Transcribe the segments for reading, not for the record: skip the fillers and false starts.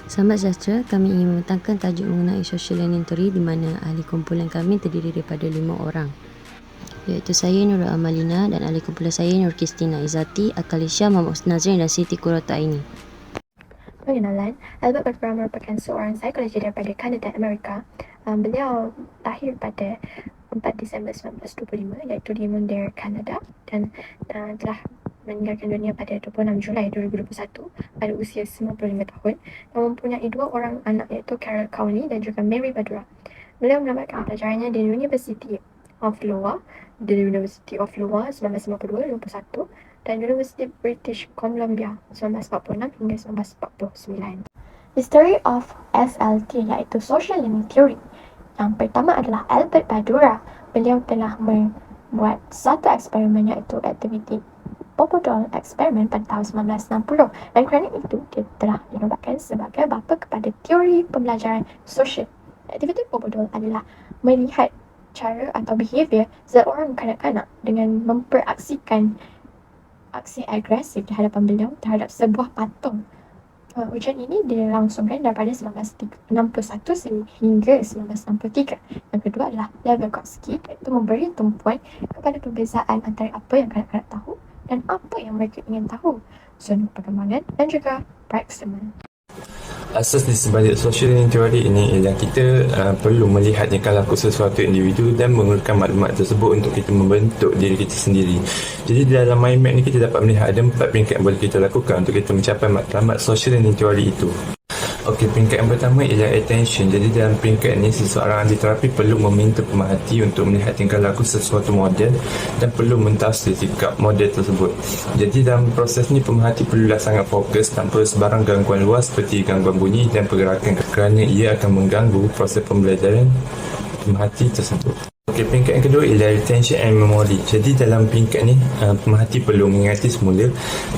Selamat sejahtera, kami ingin membentangkan tajuk mengenai social learning theory di mana ahli kumpulan kami terdiri daripada 5 orang, iaitu saya Nurul Amalina dan ahli kumpulan saya Nur Kristina Izzati, Akalisha, Muhammad Nazrin dan Siti Qurrata Aini. Pengenalan, Albert Bandura merupakan seorang psikologi daripada Kanada, Amerika. Beliau lahir pada 4 Disember 1925 iaitu di Mundare, Kanada, dan telah meninggalkan dunia pada 26 Julai 2021 pada usia 95 tahun dan mempunyai 2 orang anak iaitu Carol Cowley dan juga Mary Bandura. Beliau menamatkan pelajarannya di University of Iowa 1952-51 dan University British Columbia 1946 hingga 1949. History of SLT iaitu Social Learning Theory. Yang pertama adalah Albert Bandura. Beliau telah membuat satu eksperimen iaitu aktiviti Popodol eksperimen pada tahun 1960 dan kerana itu dia telah dinobatkan sebagai bapa kepada teori pembelajaran sosial. Aktiviti Popodol adalah melihat cara atau behavior seorang kanak-kanak dengan memperaksikan aksi agresif di hadapan beliau terhadap sebuah patung. Ujian ini dilangsungkan daripada 1961 sehingga 1963. Yang kedua adalah Leverkotsky, iaitu memberi tumpuan kepada perbezaan antara apa yang kanak-kanak tahu dan apa yang mereka ingin tahu, zona perkembangan dan juga proximal. Asas di sebalik social learning theory ini ialah kita perlu melihat tingkah laku sesuatu individu dan menggunakan maklumat tersebut untuk kita membentuk diri kita sendiri. Jadi dalam mind map ni kita dapat melihat ada 4 peringkat yang boleh kita lakukan untuk kita mencapai matlamat social learning theory itu. Okey, peringkat yang pertama ialah attention. Jadi dalam peringkat ini, seseorang ahli terapi perlu meminta pemerhati untuk melihat tingkah laku sesuatu model dan perlu mentafsir sikap model tersebut. Jadi dalam proses ini, pemerhati perlulah sangat fokus tanpa sebarang gangguan luar seperti gangguan bunyi dan pergerakan kerana ia akan mengganggu proses pembelajaran pemerhati tersebut. Okey, peringkat yang kedua ialah retention and memory. Jadi dalam peringkat ni, pemerhati perlu mengingati semula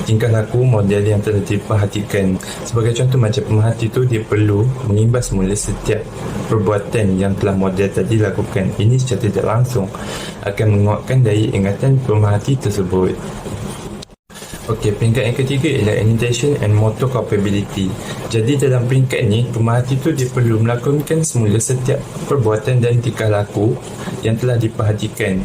tingkah laku model yang telah diperhatikan. Sebagai contoh, macam pemerhati tu dia perlu mengimbas semula setiap perbuatan yang telah model tadi lakukan. Ini secara tidak langsung akan menguatkan daya ingatan pemerhati tersebut. Okey, peringkat yang ketiga ialah annotation and motor capability. Jadi dalam peringkat ini, pemerhati itu dia perlu melakukan semula setiap perbuatan dan tingkah laku yang telah diperhatikan.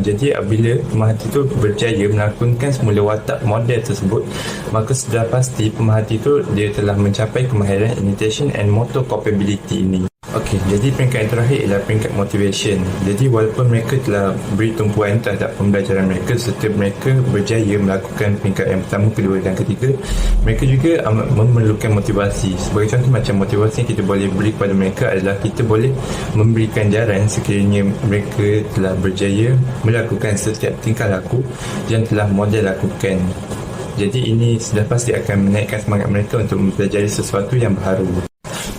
Jadi apabila pemerhati itu berjaya melakukan semula watak model tersebut, maka sudah pasti pemerhati itu dia telah mencapai kemahiran annotation and motor capability ini. Okey, jadi peringkat yang terakhir ialah peringkat motivation. Jadi walaupun mereka telah beri tumpuan terhadap pembelajaran mereka serta mereka berjaya melakukan peringkat yang pertama, kedua dan ketiga, mereka juga amat memerlukan motivasi. Sebagai contoh, macam motivasi yang kita boleh beri kepada mereka adalah kita boleh memberikan jaran sekiranya mereka telah berjaya melakukan setiap tingkah laku yang telah model lakukan. Jadi ini sudah pasti akan menaikkan semangat mereka untuk mempelajari sesuatu yang baru.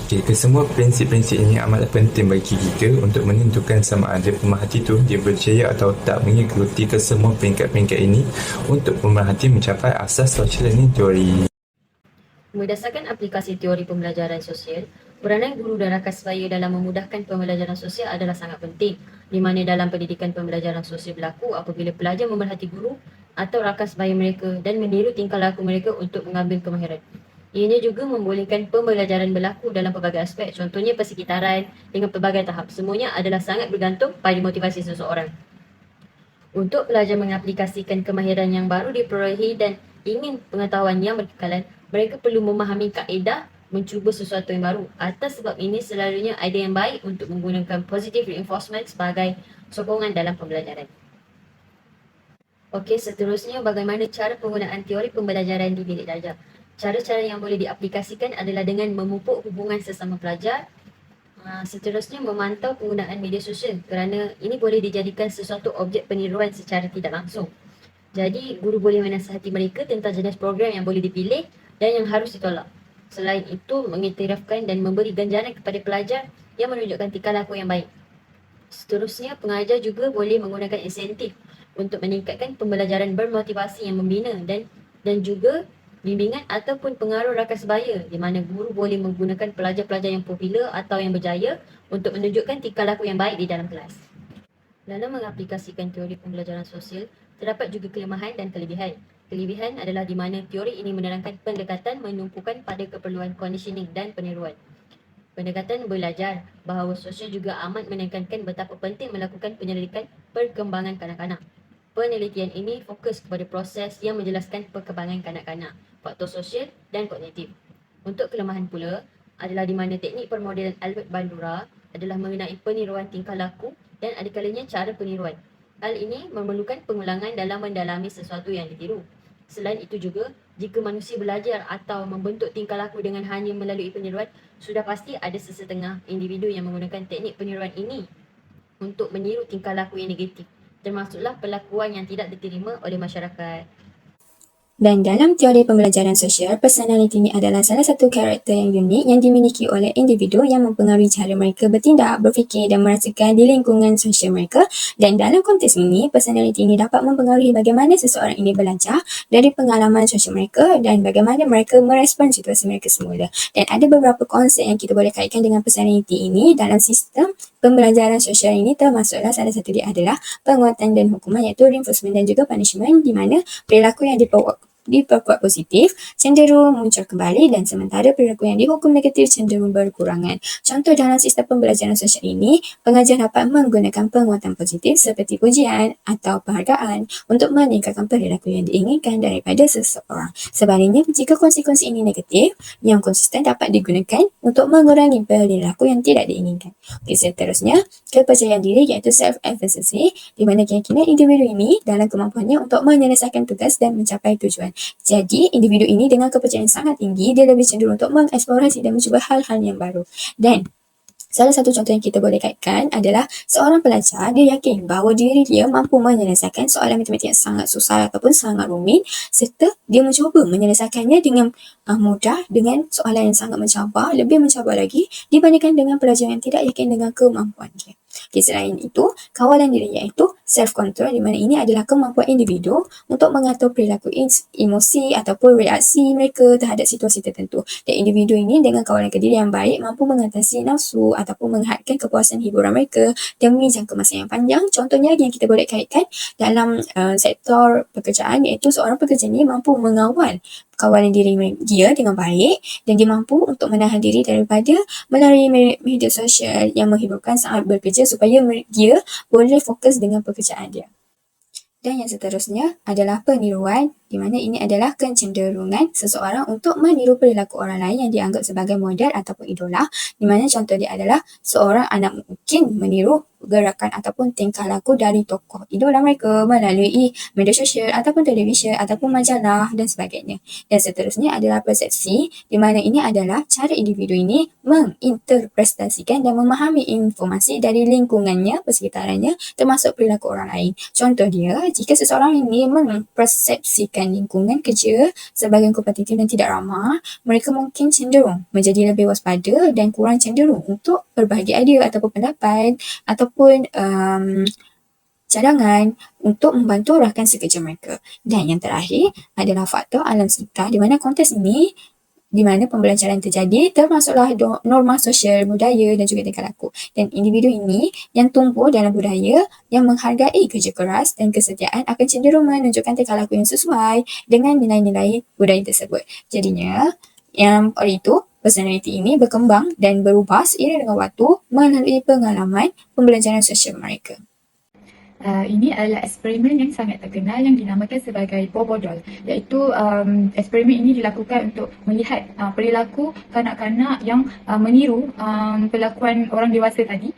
Okey, kesemua prinsip-prinsip ini amatlah penting bagi kita untuk menentukan sama ada pemerhati itu dia berjaya atau tak mengikuti kesemua peringkat-peringkat ini untuk pemerhati mencapai asas social learning theory. Berdasarkan aplikasi teori pembelajaran sosial, peranan guru dan rakan sebaya dalam memudahkan pembelajaran sosial adalah sangat penting, di mana dalam pendidikan pembelajaran sosial berlaku apabila pelajar memerhati guru atau rakan sebaya mereka dan meniru tingkah laku mereka untuk mengambil kemahiran. Ianya juga membolehkan pembelajaran berlaku dalam pelbagai aspek, contohnya persekitaran dengan pelbagai tahap. Semuanya adalah sangat bergantung pada motivasi seseorang. Untuk pelajar mengaplikasikan kemahiran yang baru diperolehi dan ingin pengetahuan yang berkekalan, mereka perlu memahami kaedah mencuba sesuatu yang baru. Atas sebab ini, selalunya idea yang baik untuk menggunakan positive reinforcement sebagai sokongan dalam pembelajaran. Okey, seterusnya bagaimana cara penggunaan teori pembelajaran di bilik darjah. Cara-cara yang boleh diaplikasikan adalah dengan memupuk hubungan sesama pelajar. Seterusnya, memantau penggunaan media sosial kerana ini boleh dijadikan sesuatu objek peniruan secara tidak langsung. Jadi, guru boleh menasihati mereka tentang jenis program yang boleh dipilih dan yang harus ditolak. Selain itu, mengiktirafkan dan memberi ganjaran kepada pelajar yang menunjukkan tingkah laku yang baik. Seterusnya, pengajar juga boleh menggunakan insentif untuk meningkatkan pembelajaran bermotivasi yang membina dan juga bimbingan ataupun pengaruh rakan sebaya, di mana guru boleh menggunakan pelajar-pelajar yang popular atau yang berjaya untuk menunjukkan tingkah laku yang baik di dalam kelas. Dalam mengaplikasikan teori pembelajaran sosial, terdapat juga kelemahan dan kelebihan. Kelebihan adalah di mana teori ini menerangkan pendekatan menumpukan pada keperluan conditioning dan peniruan. Pendekatan belajar bahawa sosial juga amat menekankan betapa penting melakukan penyelidikan perkembangan kanak-kanak. Penelitian ini fokus kepada proses yang menjelaskan perkembangan kanak-kanak, faktor sosial dan kognitif. Untuk kelemahan pula adalah di mana teknik permodelan Albert Bandura adalah mengenai peniruan tingkah laku dan ada kalanya cara peniruan. Hal ini memerlukan pengulangan dalam mendalami sesuatu yang ditiru. Selain itu juga, jika manusia belajar atau membentuk tingkah laku dengan hanya melalui peniruan, sudah pasti ada sesetengah individu yang menggunakan teknik peniruan ini untuk meniru tingkah laku yang negatif, termasuklah perlakuan yang tidak diterima oleh masyarakat. Dan dalam teori pembelajaran sosial, personality ini adalah salah satu karakter yang unik yang dimiliki oleh individu yang mempengaruhi cara mereka bertindak, berfikir dan merasakan di lingkungan sosial mereka. Dan dalam konteks ini, personality ini dapat mempengaruhi bagaimana seseorang ini belajar dari pengalaman sosial mereka dan bagaimana mereka merespon situasi mereka semula. Dan ada beberapa konsep yang kita boleh kaitkan dengan personality ini dalam sistem pembelajaran sosial ini, termasuklah salah satu dia adalah penguatan dan hukuman, iaitu reinforcement dan juga punishment, di mana perilaku yang diperkuat positif cenderung muncul kembali dan sementara perilaku yang dihukum negatif cenderung berkurangan. Contoh dalam sistem pembelajaran sosial ini, pengajar dapat menggunakan penguatan positif seperti pujian atau penghargaan untuk meningkatkan perilaku yang diinginkan daripada seseorang. Sebaliknya, jika konsekuensi ini negatif, yang konsisten dapat digunakan untuk mengurangi perilaku yang tidak diinginkan. Okey, seterusnya, kepercayaan diri iaitu self-efficacy, di mana keyakinan individu ini dalam kemampuannya untuk menyelesaikan tugas dan mencapai tujuan. Jadi, individu ini dengan kepercayaan sangat tinggi, dia lebih cenderung untuk mengeksplorasi dan mencuba hal-hal yang baru. Dan salah satu contoh yang kita boleh kaitkan adalah seorang pelajar, dia yakin bahawa diri dia mampu menyelesaikan soalan matematik yang sangat susah ataupun sangat rumit, serta dia mencuba menyelesaikannya dengan mudah dengan soalan yang sangat mencabar, lebih mencabar lagi dibandingkan dengan pelajar yang tidak yakin dengan kemampuan dia. Okay, selain itu, kawalan diri iaitu self-control, di mana ini adalah kemampuan individu untuk mengatur perilaku emosi ataupun reaksi mereka terhadap situasi tertentu. Dan individu ini dengan kawalan diri yang baik mampu mengatasi nafsu ataupun menghadkan kepuasan hiburan mereka demi jangka masa yang panjang. Contohnya yang kita boleh kaitkan dalam sektor pekerjaan, iaitu seorang pekerja ini mampu mengawal kawalan diri dia dengan baik dan dia mampu untuk menahan diri daripada melalui media sosial yang menghiburkan saat bekerja supaya dia boleh fokus dengan pekerjaan dia. Dan yang seterusnya adalah peniruan, di mana ini adalah kecenderungan seseorang untuk meniru perilaku orang lain yang dianggap sebagai model ataupun idola, di mana contoh dia adalah seorang anak mungkin meniru gerakan ataupun tingkah laku dari tokoh idola mereka melalui media sosial ataupun televisyen ataupun majalah dan sebagainya. Dan seterusnya adalah persepsi, di mana ini adalah cara individu ini menginterpretasikan dan memahami informasi dari lingkungannya, persekitarannya, termasuk perilaku orang lain. Contoh dia, jika seseorang ini mempersepsikan lingkungan kerja sebagai kompetitif dan tidak ramah, mereka mungkin cenderung menjadi lebih waspada dan kurang cenderung untuk berbahagi idea ataupun pendapat ataupun cadangan untuk membantu rakan sekerja mereka. Dan yang terakhir adalah faktor alam sekitar, di mana konteks ini di mana pembelajaran terjadi termasuklah norma sosial, budaya dan juga tingkah laku. Dan individu ini yang tumbuh dalam budaya yang menghargai kerja keras dan kesetiaan akan cenderung menunjukkan tingkah laku yang sesuai dengan nilai-nilai budaya tersebut. Jadinya, yang oleh itu, personality ini berkembang dan berubah seiring dengan waktu melalui pengalaman pembelajaran sosial mereka. Ini adalah eksperimen yang sangat terkenal yang dinamakan sebagai Bobo doll, iaitu eksperimen ini dilakukan untuk melihat perilaku kanak-kanak yang meniru perlakuan orang dewasa tadi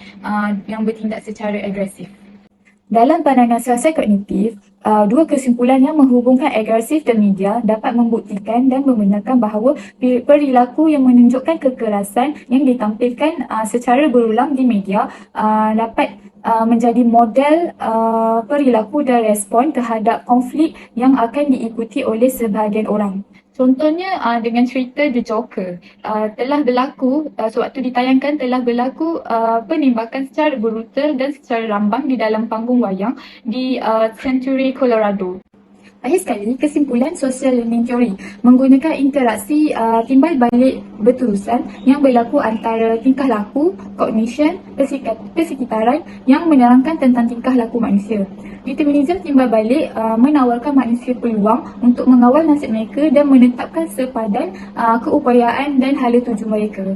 yang bertindak secara agresif. Dalam pandangan siasat kognitif, dua kesimpulan yang menghubungkan agresif dan media dapat membuktikan dan membenarkan bahawa perilaku yang menunjukkan kekerasan yang ditampilkan secara berulang di media dapat menjadi model perilaku dan respon terhadap konflik yang akan diikuti oleh sebahagian orang. Contohnya dengan cerita The Joker, telah berlaku, sewaktu ditayangkan telah berlaku penembakan secara brutal dan secara rambang di dalam panggung wayang di Century, Colorado. Akhir sekali, kesimpulan social learning theory menggunakan interaksi timbal balik berterusan yang berlaku antara tingkah laku, cognition, persekitaran yang menerangkan tentang tingkah laku manusia. Determinism timbal balik menawarkan manusia peluang untuk mengawal nasib mereka dan menetapkan sepadan keupayaan dan hala tuju mereka.